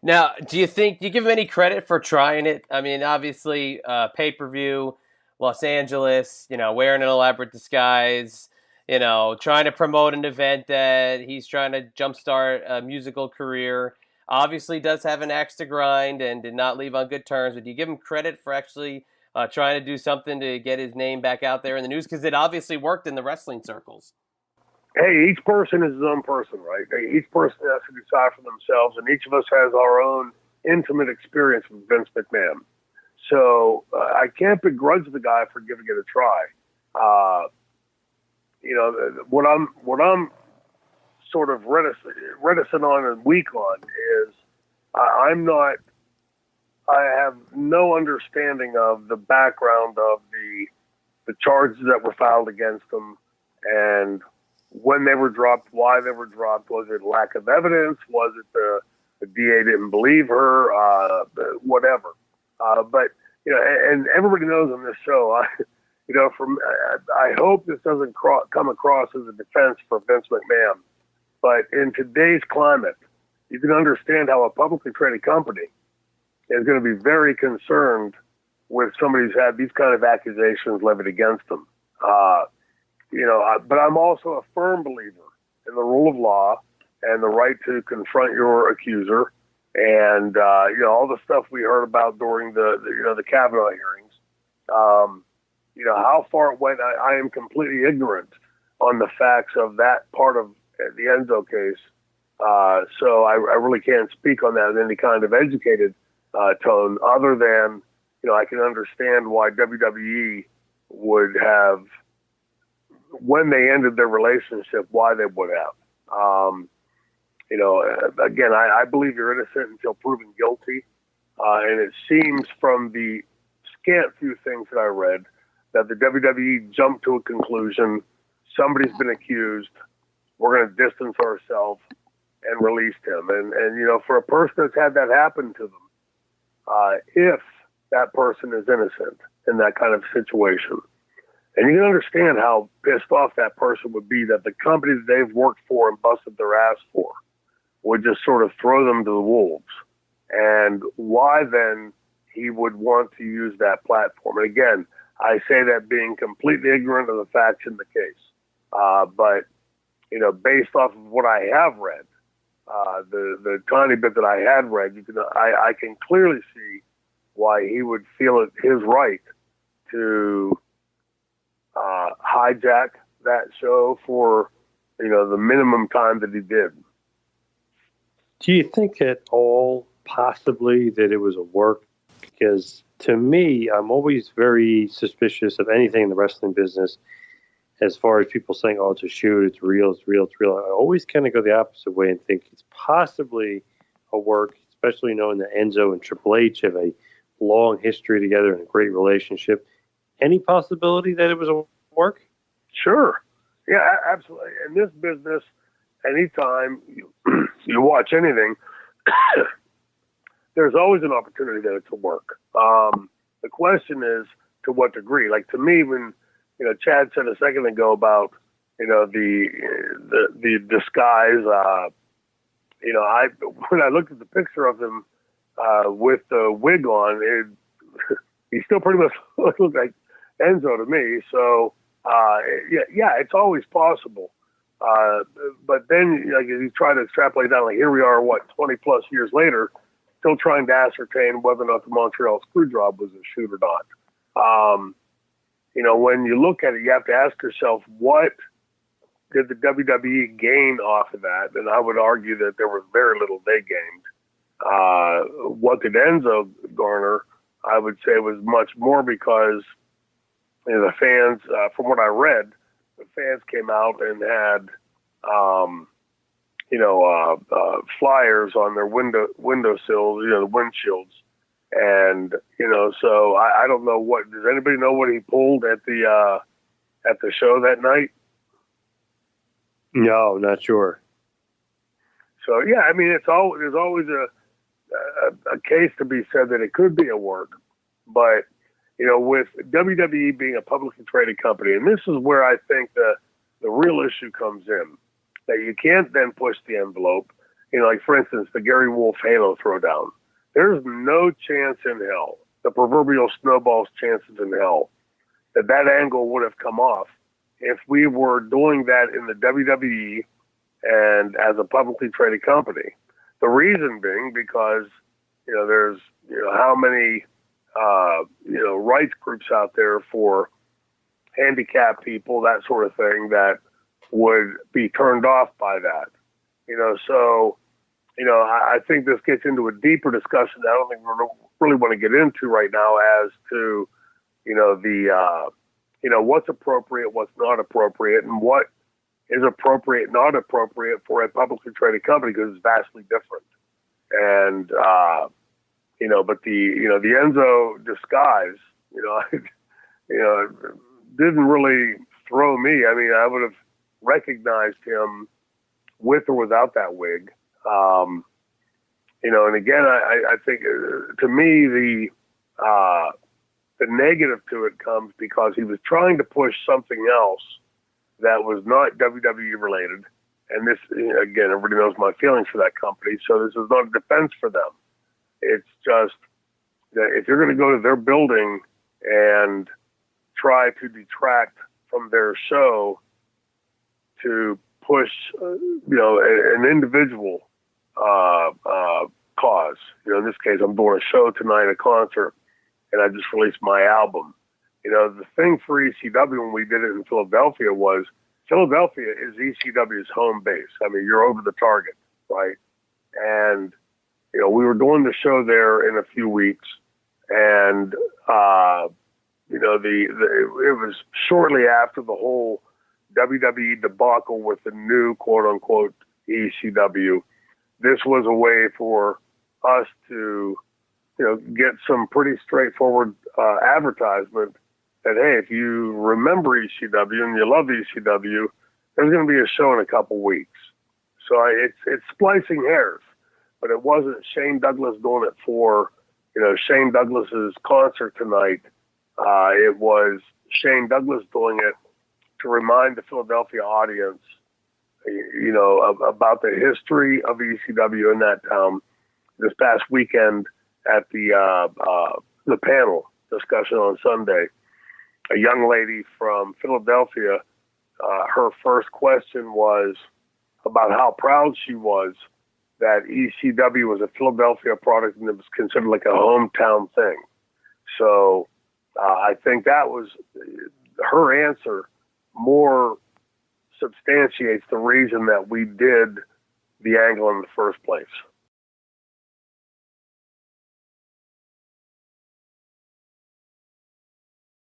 Now, do you give him any credit for trying it? I mean, obviously, pay-per-view, Los Angeles, wearing an elaborate disguise, trying to promote an event that he's trying to jumpstart a musical career. Obviously, does have an axe to grind and did not leave on good terms. But do you give him credit for actually trying to do something to get his name back out there in the news? Because it obviously worked in the wrestling circles. Hey, each person is his own person, right? Each person has to decide for themselves, and each of us has our own intimate experience with Vince McMahon. So I can't begrudge the guy for giving it a try. What I'm sort of reticent on and weak on is I have no understanding of the background of the charges that were filed against him and when they were dropped, why they were dropped. Was it lack of evidence? Was it the DA didn't believe her? Whatever. But and everybody knows on this show, I hope this doesn't come across as a defense for Vince McMahon. But in today's climate, you can understand how a publicly traded company is going to be very concerned with somebody who's had these kind of accusations levied against them. But I'm also a firm believer in the rule of law and the right to confront your accuser, and all the stuff we heard about during the Kavanaugh hearings. How far it went, I am completely ignorant on the facts of that part of the Enzo case. So I really can't speak on that in any kind of educated tone, other than I can understand why WWE would have, when they ended their relationship, why they would have. Again, I believe you're innocent until proven guilty. And it seems from the scant few things that I read that the WWE jumped to a conclusion. Somebody's been accused. We're going to distance ourselves and release him. And for a person that's had that happen to them, if that person is innocent in that kind of situation, and you can understand how pissed off that person would be that the company that they've worked for and busted their ass for would just sort of throw them to the wolves. And why then he would want to use that platform. And again, I say that being completely ignorant of the facts in the case. But based off of what I have read, the tiny bit that I had read, I can clearly see why he would feel it his right to hijack that show for the minimum time that he did. Do you think at all possibly that it was a work? Because to me, I'm always very suspicious of anything in the wrestling business as far as people saying, oh, it's a shoot, it's real, it's real, it's real. I always kind of go the opposite way and think it's possibly a work, especially knowing that Enzo and Triple H have a long history together and a great relationship. Any possibility that it was a work? Sure. Yeah, absolutely. In this business, anytime you watch anything, there's always an opportunity that it's a work. The question is to what degree. Like, to me, when Chad said a second ago about the disguise, when I looked at the picture of him with the wig on, he still pretty much looked like Enzo to me. So yeah, it's always possible. But then you try to extrapolate down, like here we are, 20 plus years later, still trying to ascertain whether or not the Montreal Screwjob was a shoot or not. When you look at it, you have to ask yourself, what did the WWE gain off of that? And I would argue that there was very little they gained. What did Enzo garner? I would say was much more, because the fans, from what I read, the fans came out and had, flyers on their windowsills, the windshields. And, so I don't know does anybody know what he pulled at the show that night? No, not sure. So, yeah, I mean, there's always a case to be said that it could be a work, but, with WWE being a publicly traded company, and this is where I think the real issue comes in, that you can't then push the envelope. Like for instance, the Gary Wolf Halo Throwdown. There's no chance in hell, the proverbial snowball's chances in hell, that angle would have come off if we were doing that in the WWE and as a publicly traded company. The reason being because, there's, how many, rights groups out there for handicapped people, that sort of thing, that would be turned off by that. So, I think this gets into a deeper discussion that I don't think we really want to get into right now as to, what's appropriate, what's not appropriate, and what is appropriate, not appropriate for a publicly traded company, because it's vastly different. And, but the Enzo disguise, didn't really throw me. I mean, I would have recognized him with or without that wig. And again, I think to me, the negative to it comes because he was trying to push something else that was not WWE related. And this, again, everybody knows my feelings for that company. So this is not a defense for them. It's just that if you're going to go to their building and try to detract from their show to push, an individual cause. In this case, I'm doing a show tonight, a concert, and I just released my album. The thing for ECW when we did it in Philadelphia was Philadelphia is ECW's home base. I mean, you're over the target, right? And, we were doing the show there in a few weeks, and, it was shortly after the whole WWE debacle with the new quote unquote ECW. This was a way for us to, get some pretty straightforward advertisement that, hey, if you remember ECW and you love ECW, there's going to be a show in a couple weeks. So it's splicing hairs, but it wasn't Shane Douglas doing it for, Shane Douglas's concert tonight. It was Shane Douglas doing it to remind the Philadelphia audience, about the history of ECW in that town. This past weekend at the panel discussion on Sunday, a young lady from Philadelphia, her first question was about how proud she was that ECW was a Philadelphia product and it was considered like a hometown thing. So I think that was her answer more substantiates the reason that we did the angle in the first place.